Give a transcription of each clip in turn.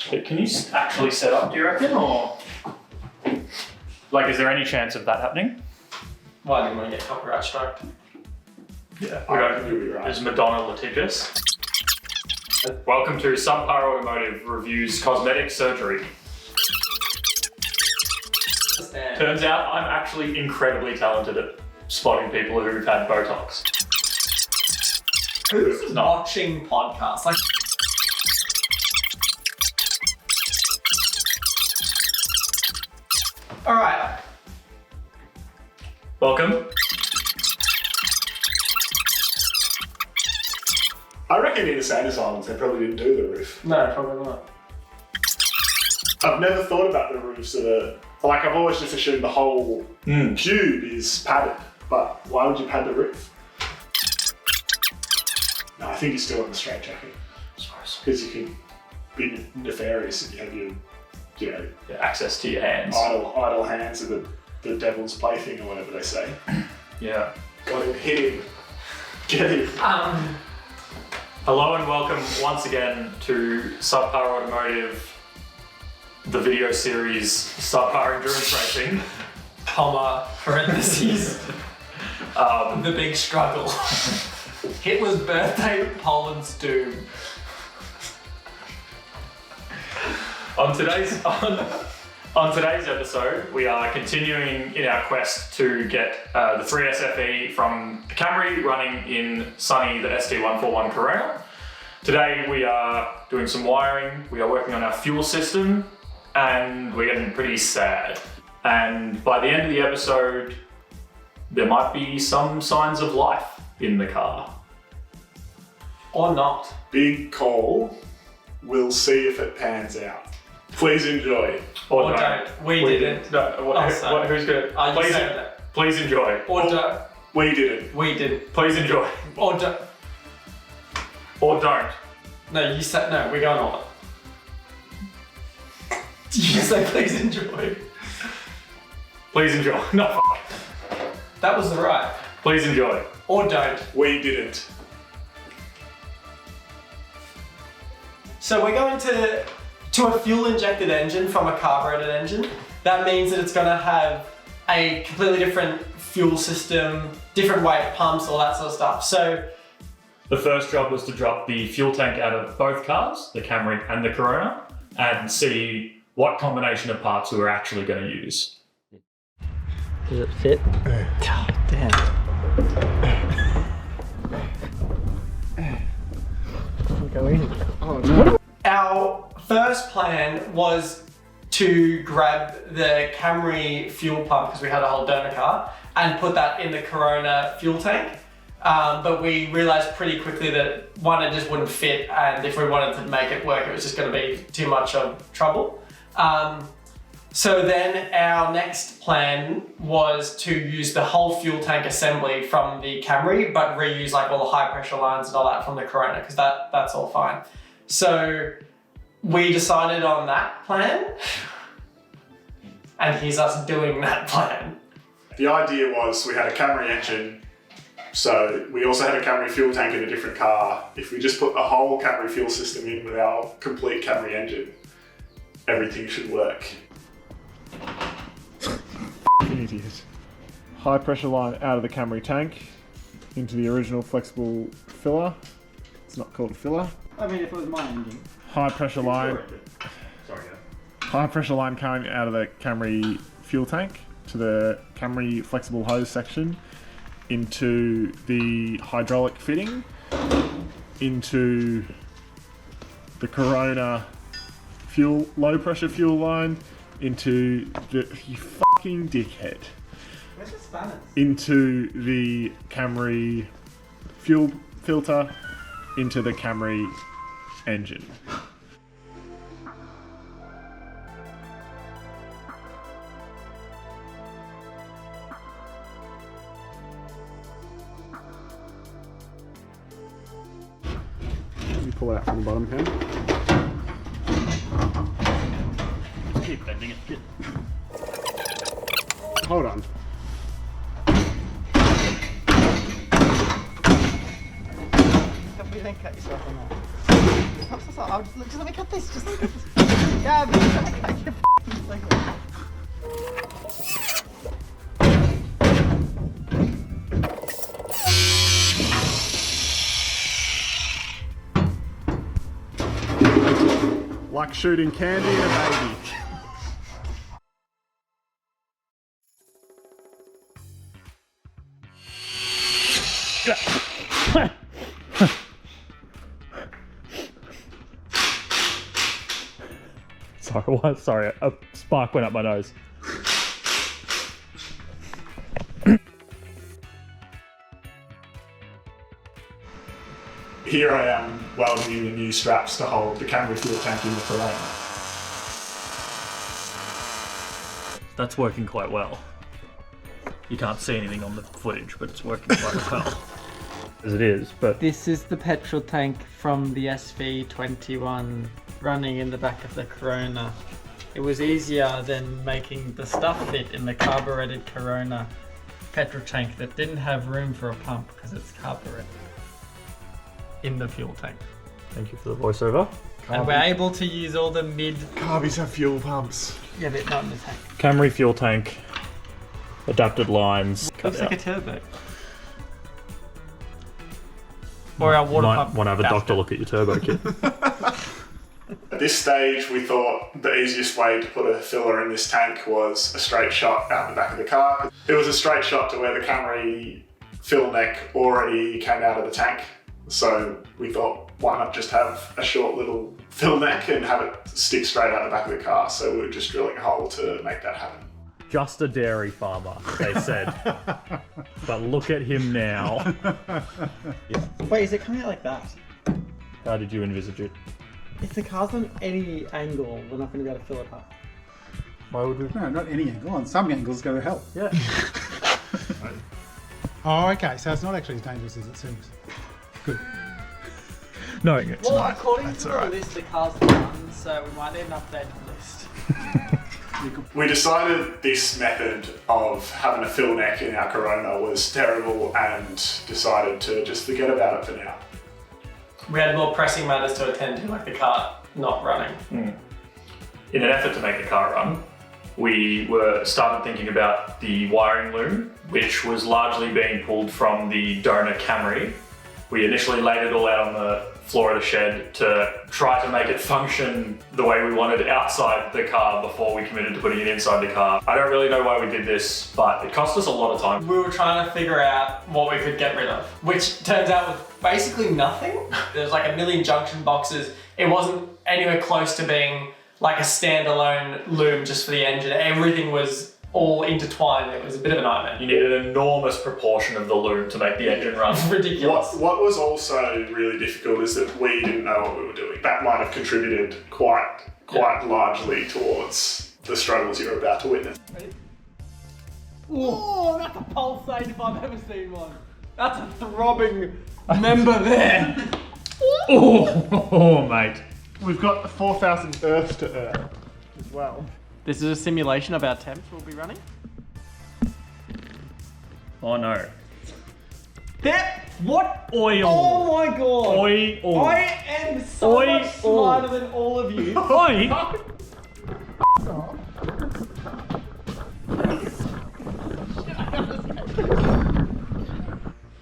But can you actually set up, do you reckon, or? Like, is there any chance of that happening? Why do you want to get copyright strike? Yeah. I reckon you'll be right. Is Madonna litigious? Welcome to SubPar Automotive Reviews Cosmetic Surgery. Turns out I'm actually incredibly talented at spotting people who've had Botox. Who's watching podcasts? Like, all right. Welcome. I reckon in a sand asylums they probably didn't do the roof. No, probably not. I've never thought about the roofs of the... Like, I've always just assumed the whole cube is padded, but why would you pad the roof? No, I think you're still in the straitjacket. Because you can be nefarious if you have your, Access to your hands. idle hands are the devil's plaything or whatever they say. Yeah. Got him, hit him, get him. Hello and welcome once again to SubPar Automotive, the video series SubPar Endurance Racing. Comma, parentheses, the big struggle. Hitler's birthday, Poland's doom. On today's episode, we are continuing in our quest to get the 3SFE from the Camry running in sunny the ST141 Corona. Today we are doing some wiring, we are working on our fuel system, and we're getting pretty sad. And by the end of the episode, there might be some signs of life in the car. Or not. Big call. We'll see if it pans out. Please enjoy. Or don't. We didn't. No, who's gonna? Please enjoy. Or don't. We didn't. We didn't. Please enjoy. Or don't. Or don't. No, you said no. We're going on. You say please enjoy. Please enjoy. No. That was right. Please enjoy. Or don't. We didn't. So we're going to a fuel-injected engine from a carbureted engine. That means that it's going to have a completely different fuel system, different weight pumps, all that sort of stuff. So The first job was to drop the fuel tank out of both cars, the Camry and the Corona, and see what combination of parts we were actually going to use. Does it fit? Oh, damn. Go in. Oh no. our first plan was to grab the Camry fuel pump, because we had a whole donor car, and put that in the Corona fuel tank. But we realized pretty quickly that one, it just wouldn't fit, and if we wanted to make it work, it was just going to be too much of trouble. So then our next plan was to use the whole fuel tank assembly from the Camry, but reuse like all the high pressure lines and all that from the Corona, because that's all fine. So we decided on that plan, and here's us doing that plan. The idea was we had a Camry engine, so we also had a Camry fuel tank in a different car. If we just put the whole Camry fuel system in with our complete Camry engine, everything should work. Idiot. High pressure line out of the Camry tank into the original flexible filler. It's not called a filler. I mean, if it was my engine. High pressure line. Sorry, High pressure line coming out of the Camry fuel tank to the Camry flexible hose section, into the hydraulic fitting, into the Corona fuel, low pressure fuel line, into the, you fucking dickhead, Where's the spanners? into the Camry fuel filter, into the Camry engine. Let me pull it out from the bottom, Cam. Keep bending it. Hold on. Don't cut yourself on that. Just let me cut this. Just let me cut this. Like shooting candy at a baby. Sorry, a spark went up my nose. Here I am welding in the new straps to hold the Camry fuel tank in the Corona. That's working quite well. You can't see anything on the footage, but it's working quite well. As it is, but This is the petrol tank from the SV21 running in the back of the Corona. It was easier than making the stuff fit in the carbureted Corona petrol tank that didn't have room for a pump because it's carbureted in the fuel tank. thank you for the voiceover. And we're able to use all the mid... Carbies have fuel pumps. Yeah, but not in the tank. Camry fuel tank, adapted lines. Looks like a turbo. Or our water pump. Want to have a doctor look at your turbo kit. At this stage, we thought the easiest way to put a filler in this tank was a straight shot out the back of the car. It was a straight shot to where the Camry fill neck already came out of the tank. So we thought, why not just have a short little fill neck and have it stick straight out the back of the car? So we were just drilling a hole to make that happen. Just a dairy farmer, they said. But look at him now. Wait, is it coming out like that? How did you envisage it? If the car's on any angle, we're not going to be able to fill it up. Why would we? No, not any angle. On some angles, go to hell. Yeah. Oh, okay. So it's not actually as dangerous as it seems. Good. No, it's Well, not. according That's to all the right. list, the car's done, so we might need an updated list. We decided this method of having a fill neck in our Corona was terrible and decided to just forget about it for now. We had more pressing matters to attend to, like the car not running. In an effort to make the car run, we started thinking about the wiring loom, which was largely being pulled from the donor Camry. We initially laid it all out on the floor of the shed to try to make it function the way we wanted outside the car before we committed to putting it inside the car. I don't really know why we did this, but it cost us a lot of time. We were trying to figure out what we could get rid of, which turns out was basically nothing. There's like a million junction boxes. It wasn't anywhere close to being like a standalone loom just for the engine. Everything was all intertwined. It was a bit of a nightmare. You needed an enormous proportion of the loom to make the engine run. Ridiculous. What was also really difficult is that we didn't know what we were doing. That might have contributed quite largely towards the struggles you're about to witness. Oh, that's a pulsate if I've ever seen one. That's a throbbing member there. Oh, mate. We've got 4,000 Earth to Earth as well. This is a simulation of our temps we'll be running. Oh no. What? Oil. Oh my god. Oil. I am so Oil. much smarter than all of you. Oi!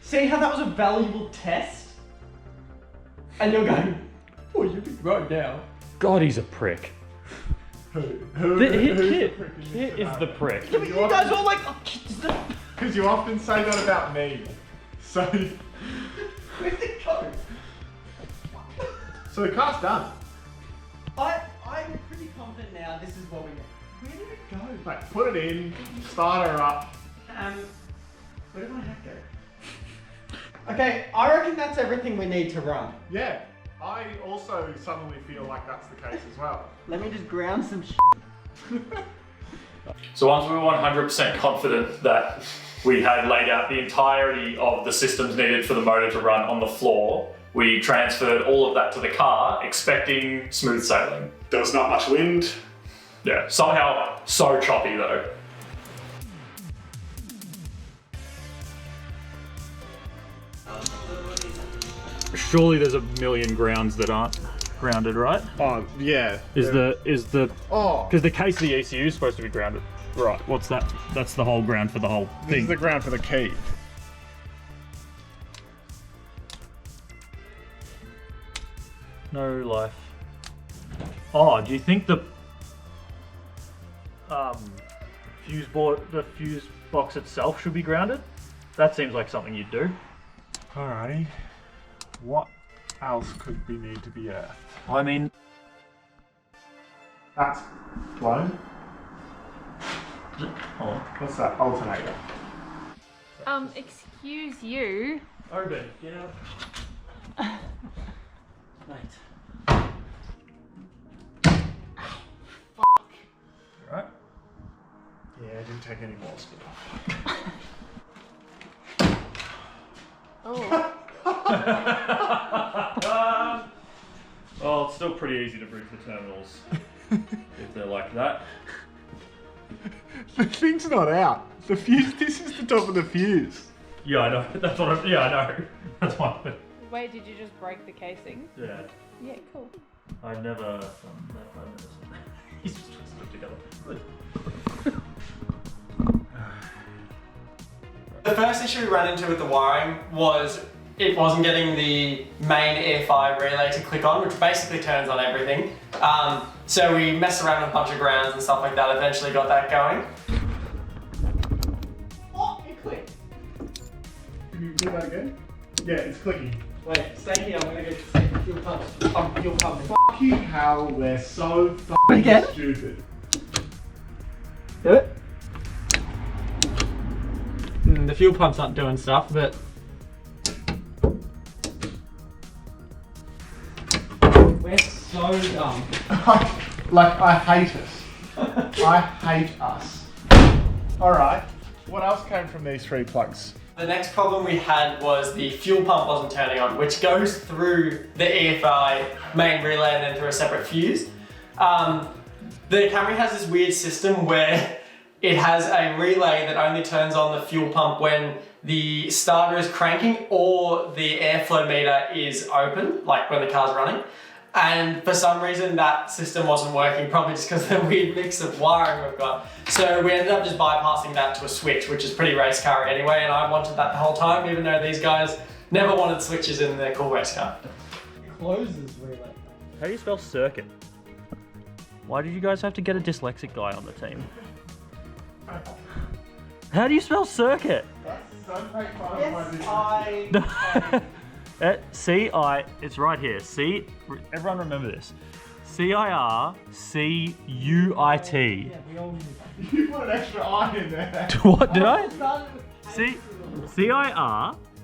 See how that was a valuable test? And you're going, oh, you can right now. God, he's a prick. Kit is the prick. Yeah, but you guys were all like, oh, Because you often say that about me. So where'd it go? the car's done. I'm pretty confident now this is what we need. Where did it go? Mate, put it in, start her up. Where did my hat go? Okay, I reckon that's everything we need to run. Yeah, I also suddenly feel like that's the case as well. Let me just ground some shit. So once we were 100% confident that we had laid out the entirety of the systems needed for the motor to run on the floor, we transferred all of that to the car, expecting smooth sailing. There was not much wind. Yeah, somehow so choppy though. Surely there's a million grounds that aren't. grounded, right? Oh, yeah. Is the Oh, because the case of the ECU is supposed to be grounded. Right. What's that? That's the whole ground for the whole this thing. is the ground for the key. No life. Oh, do you think the fuse box itself should be grounded? That seems like something you'd do. Alrighty. What else could we need to be earthed? I mean, That's blown. hold on. What's that? Alternator. Excuse you. Oben, get out. Mate. Right. Yeah, I didn't take any more spit Oh. Well, it's still pretty easy to bridge the terminals if they're like that. The thing's not out. The fuse. This is the top of the fuse. Yeah, I know. That's what I know. That's why. Wait, did you just break the casing? Yeah. Yeah, cool. I never done that. He's just twisted it together. Good. The first issue we ran into with the wiring was it wasn't getting the main AFI relay to click on, which basically turns on everything. So we messed around with a bunch of grounds and stuff like that, eventually got that going. Oh, it clicked. Can you do that again? Yeah, it's clicking. Wait, stay here, I'm gonna get fuel pump. Fuel pump. Fucking hell, we're so fucking Again? stupid. Do it. The fuel pump's not doing stuff, but... We're so dumb. I hate us. I hate us. Alright, what else came from these 3 plugs? The next problem we had was the fuel pump wasn't turning on, which goes through the EFI main relay and then through a separate fuse. The Camry has this weird system where it has a relay that only turns on the fuel pump when the starter is cranking or the airflow meter is open, like when the car's running. And for some reason that system wasn't working, probably just because of the weird mix of wiring we've got. So we ended up just bypassing that to a switch, which is pretty race car anyway, and I wanted that the whole time, even though these guys never wanted switches in their cool race car. Closes relay. How do you spell circuit? Why did you guys have to get a dyslexic guy on the team? How do you spell circuit? Don't make fun of my C-I, it's right here. C, everyone remember this. C-I-R-C-U-I-T. Yeah, we all knew that. You put an extra I in there. What did I? Started with C-I-R-C-U-I-T.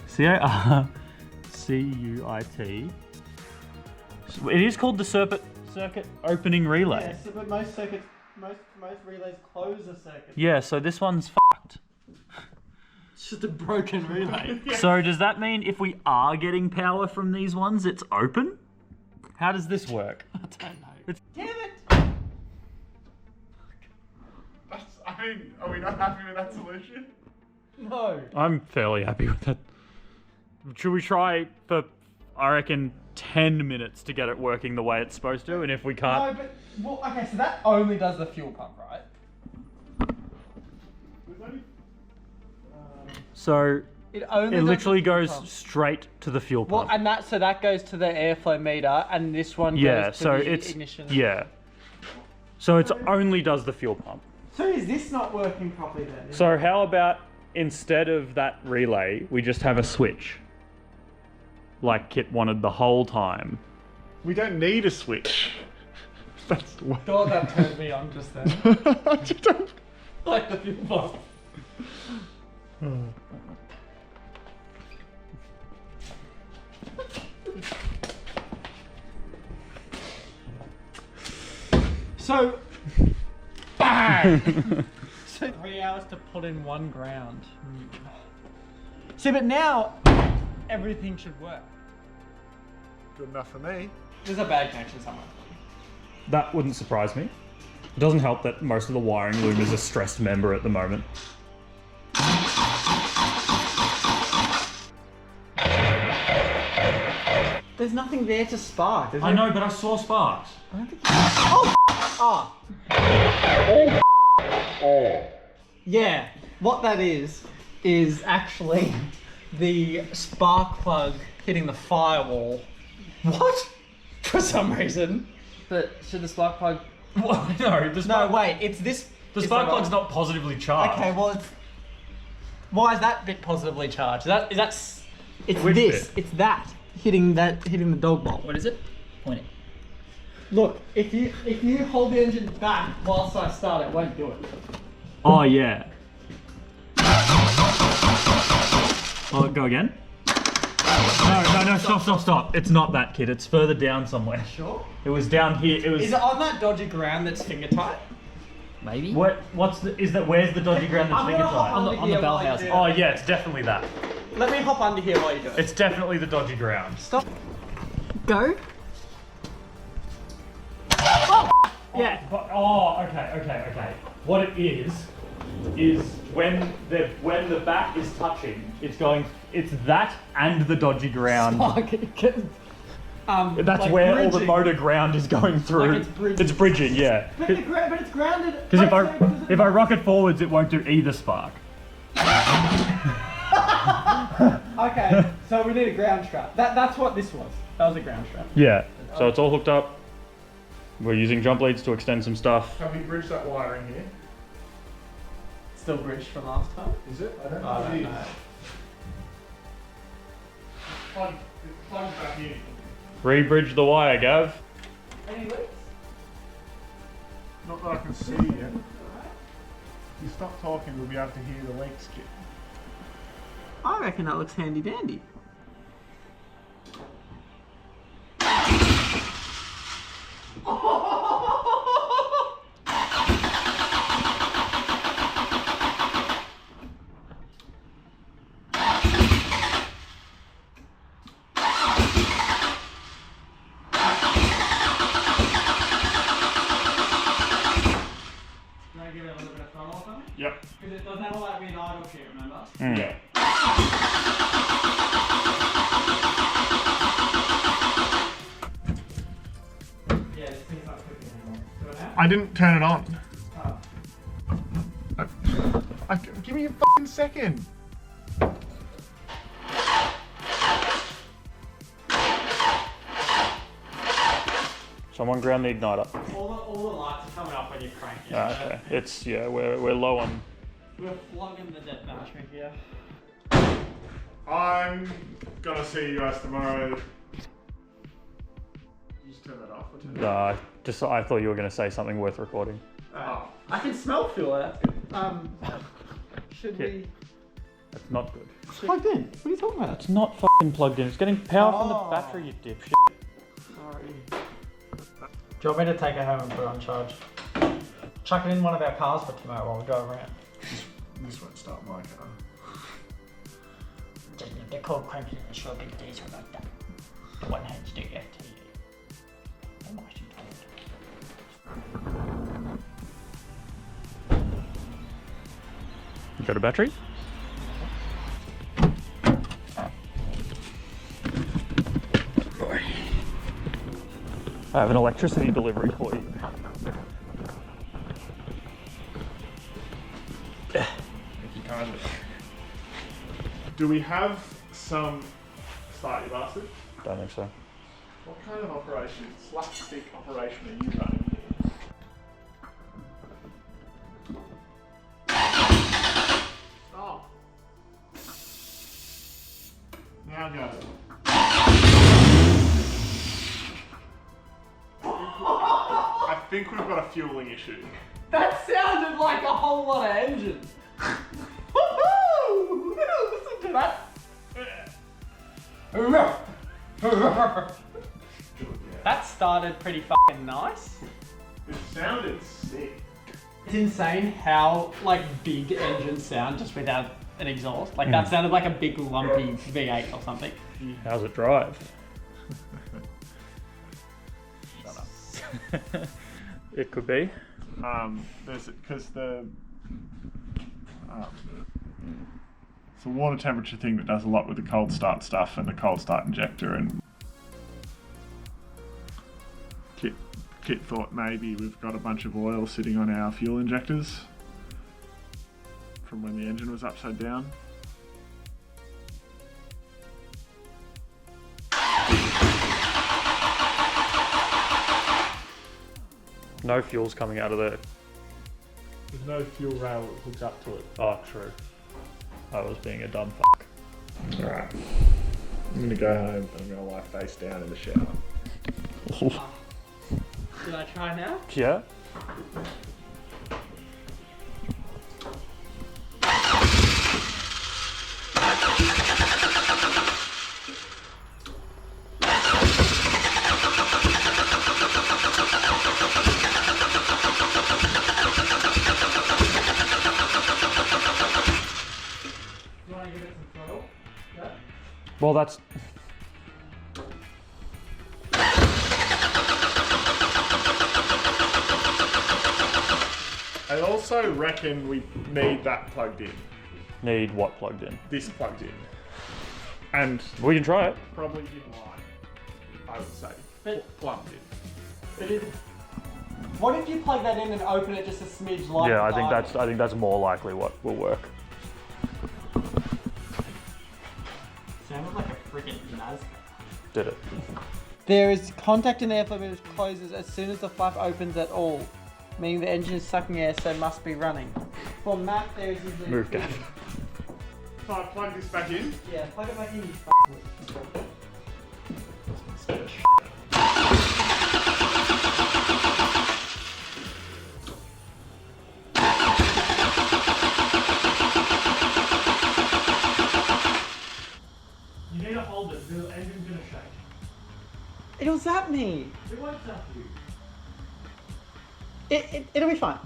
C-I-R-C-U-I-T. It is called the circuit opening relay. Yeah, so, but most circuits, most relays close a circuit. Yeah, so this one's fucked. It's just a broken relay. So does that mean if we are getting power from these ones, it's open? How does this work? I don't know. Damn it! I mean, are we not happy with that solution? No. I'm fairly happy with it. Should we try for, I reckon, 10 minutes to get it working the way it's supposed to? And if we can't... No, but, well, okay, so that only does the fuel pump, right? So It only it does literally the fuel goes pump. straight to the fuel Well, pump. and that goes to the airflow meter, and this one Yeah, goes to so the it's... ignition. Yeah. So it only does the fuel pump. So is this not working properly then? So how about instead of that relay, we just have a switch? Like Kit wanted the whole time. We don't need a switch. That's the way. God, that turned me on just then. Like the fuel pump. So, bang! So 3 hours to put in one ground. See, but now everything should work. Good enough for me. There's a bad connection somewhere. That wouldn't surprise me. It doesn't help that most of the wiring loom is a stressed member at the moment. there's nothing there to spark. I know, but I saw sparks. I don't think Yeah, what that is actually the spark plug hitting the firewall. What? For some reason. But should the spark plug... What? No, No, wait, it's this... the is spark that plug's on? not positively charged. Okay, well, it's... Why is that bit positively charged? It's Which this. bit? It's that hitting the dog bolt. What is it? Point it. Look, if you hold the engine back whilst I start, it won't do it. Oh, yeah. Oh, go again? No, stop. It's not that, kid. It's further down somewhere. Sure. It was down here. It was... Is it on that dodgy ground that's finger tight? Maybe. Where's the dodgy ground that's I'm finger gonna hop tight? On the here bell while you house. do Oh, that. yeah, it's definitely that. Let me hop under here while you do it. It's definitely the dodgy ground. Stop. Go. Yeah. Oh, okay. What it is when the back is touching, it's that and the dodgy ground. That's like where all the bridging. motor ground is going through. Like it's bridging. It's bridging, yeah. But it's grounded. Because if I rock it forwards, it won't do either spark. Okay, so we need a ground strap. That's what this was. That was a ground strap. Yeah. So it's all hooked up. We're using jump leads to extend some stuff. Have we bridged that wiring here? Still bridged from last time. Is it? I don't know. I don't know. It's plugged back in. Re-bridge the wire, Gav. Any leaks? Not that I can see yet. If you stop talking, we'll be able to hear the leaks, kid. I reckon that looks handy dandy. Yep. Because it doesn't have a like weird idle shit, remember? Yeah. Yeah, this thing's not clicking anymore. Do it now? I didn't turn it on. Oh. Give me a fucking second. Someone ground the igniter. All the lights are coming up when you crank it. Okay. We're low on. We're flogging the dead battery here. I'm gonna see you guys tomorrow. Just turn that off. Or turn it on? I thought you were going to say something worth recording. Oh. I can smell fuel, that's good. Should we... That's not good. It's plugged in. What are you talking about? It's not fucking plugged in. It's getting power from the Oh. battery, you dipshit. Sorry. Do you want me to take it home and put it on charge? Chuck it in one of our cars for tomorrow while we go around. This won't start my car. They're called cranking and short big diesel like that. The 1HD FT. I'm actually told. You got a battery? I have an electricity delivery for you. Thank you kindly. Do we have some start, you bastard? Don't think so. What kind of operation, slapstick operation are you running here? Stop. Now go. I think we've got a fueling issue. That sounded like a whole lot of engine. Woohoo! Listen to that. That started pretty fucking nice. It sounded sick. It's insane how like big engines sound just without an exhaust. Like that sounded like a big lumpy V8 or something. How's it drive? Shut up. It could be. There's because it's a water temperature thing that does a lot with the cold start stuff and the cold start injector and Kit thought maybe we've got a bunch of oil sitting on our fuel injectors from when the engine was upside down. No fuel's coming out of there. There's no fuel rail that hooks up to it. Oh, true. I was being a dumb fuck. Alright. I'm gonna go home and I'm gonna lie face down in the shower. Should I try now? Yeah? You want to give it some throttle? Yeah. Well, that's... I also reckon we need that plugged in. Need what plugged in? This plugged in. And We can try it. probably in line, I would say. But- Plugged in. But what if you plug that in and open it just a smidge like Yeah, I that? think that's more likely what will work. Sounded like a freaking NASCAR. Did it? There is contact in the airflow which closes as soon as the flap opens at all, meaning the engine is sucking air, so must be running. For Matt, there is usually... Move, Gav. So I plug this back in. Yeah, plug it back in, you You need to hold it, the engine's gonna shake. It'll zap me. It won't zap you. It'll be fine.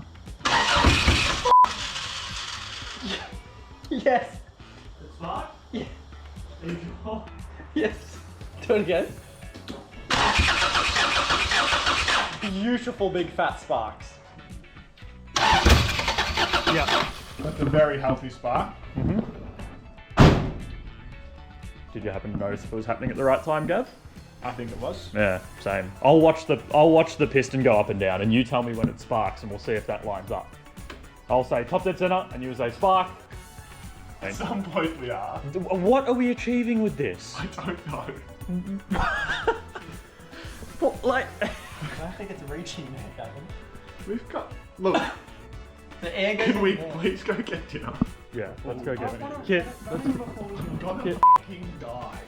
Yes. It's fine? Yeah. Are you sure? Yes. Do it again. Beautiful big fat sparks. Yeah. That's a very healthy spark. Did you happen to notice if it was happening at the right time, Gav? I think it was. Yeah, same. I'll watch the piston go up and down, and you tell me when it sparks, and we'll see if that lines up. I'll say top dead center, and you say spark. At some point we are. What are we achieving with this? I don't know. Well, like, I don't think it's reaching there, Gavin. We've got... Look, The air goes can we in there. please go get dinner? yeah, let's go get it. wanna- Kit, I'm gonna Kit. fucking die.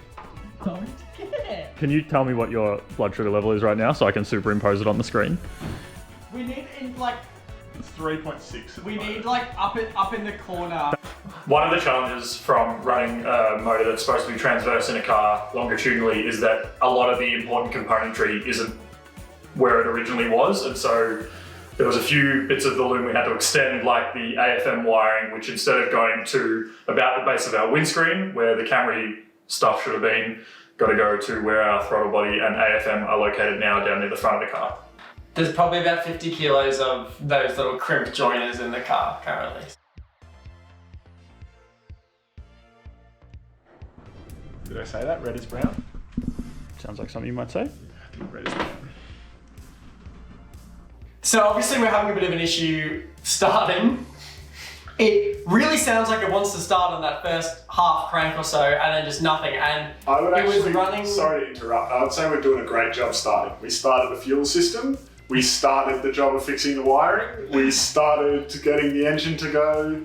Don't care. can you tell me what your blood sugar level is right now, so I can superimpose it on the screen? We need in like It's 3.6. we need like up in the corner. One of the challenges from running a motor that's supposed to be transverse in a car longitudinally is that a lot of the important componentry isn't where it originally was, and so there was a few bits of the loom we had to extend, like the AFM wiring, which instead of going to about the base of our windscreen, where the Camry stuff should have been, got to go to where our throttle body and AFM are located now, down near the front of the car. There's probably about 50 kilos of those little crimp joiners in the car currently. Did I say that? Red is brown? Sounds like something you might say. I think red is brown. So obviously we're having a bit of an issue starting. It really sounds like it wants to start on that first half crank or so and then just nothing. And I would it was actually, running. sorry to interrupt, I would say we're doing a great job starting. We started the fuel system, we started the job of fixing the wiring, we started getting the engine to go,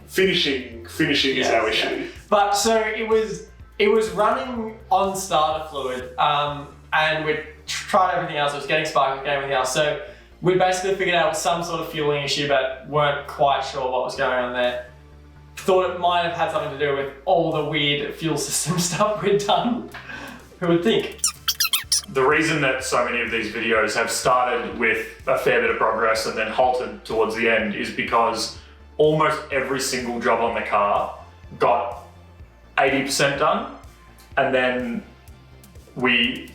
finishing is our issue. But so it was running on starter fluid, and we tried everything else. It was getting spark, getting everything else. So we basically figured out some sort of fueling issue, but weren't quite sure what was going on there. Thought it might have had something to do with all the weird fuel system stuff we'd done. Who would think? The reason that so many of these videos have started with a fair bit of progress and then halted towards the end is because almost every single job on the car got 80% done, and then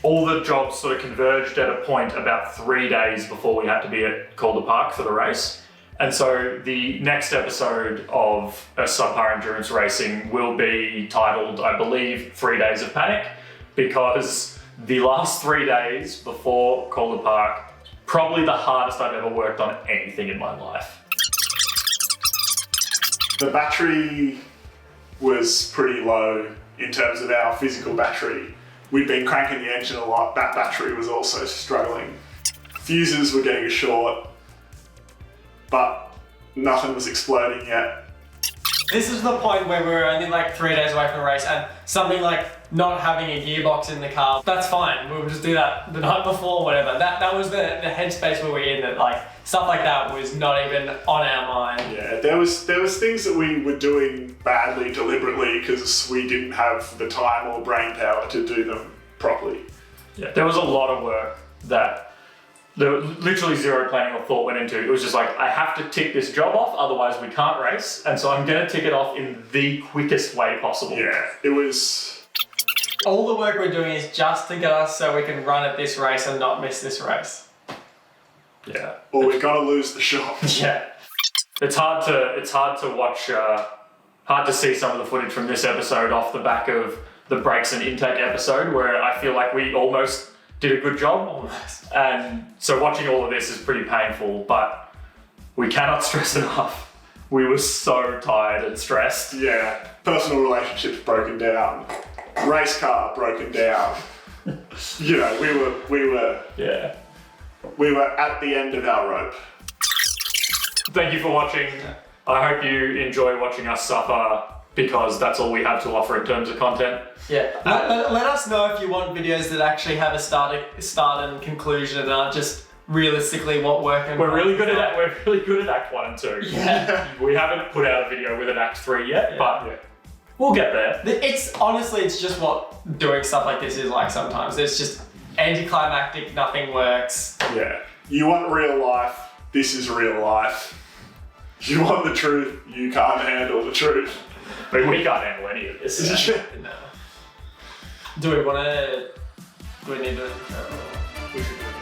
all the jobs sort of converged at a point about 3 days before we had to be at Calder Park for the race. And so the next episode of SubPar Endurance Racing will be titled, I believe, 3 Days of Panic, because the last 3 days before Calder Park, probably the hardest I've ever worked on anything in my life. The battery was pretty low in terms of our physical battery. We'd been cranking the engine a lot. That battery was also struggling. Fuses were getting short, but nothing was exploding yet. This is the point where we were only like 3 days away from the race, and something like not having a gearbox in the car, that's fine. We'll just do that the night before or whatever. That was the headspace we were in, that like stuff like that was not even on our mind. Yeah, there was things that we were doing badly deliberately because we didn't have the time or brain power to do them properly. Yeah, there was a lot of work that there was literally zero planning or thought went into. It was just like, I have to tick this job off, otherwise we can't race, and so I'm gonna tick it off in the quickest way possible. Yeah, it was... All the work we're doing is just to get us so we can run at this race and not miss this race. Yeah. Or we're gonna lose the shot. Yeah. It's hard to watch, hard to see some of the footage from this episode off the back of the brakes and intake episode, where I feel like we almost did a good job. Almost. And so watching all of this is pretty painful, but we cannot stress enough. We were so tired and stressed. Yeah, personal relationships broken down. Race car broken down. You know, we were at the end of our rope. Thank you for watching. I hope you enjoy watching us suffer, because that's all we have to offer in terms of content. Yeah. Let us know if you want videos that actually have a start and conclusion and aren't just realistically what working. We're really good at Act 1 and 2. Yeah. We haven't put out a video with an Act 3 yet, Yeah. but we'll get there. It's honestly, it's just what doing stuff like this is like sometimes. It's just anticlimactic, nothing works. Yeah. You want real life, this is real life. You want the truth, you can't handle the truth. I mean, we can't handle any of this. No. Do we need to... We should do it.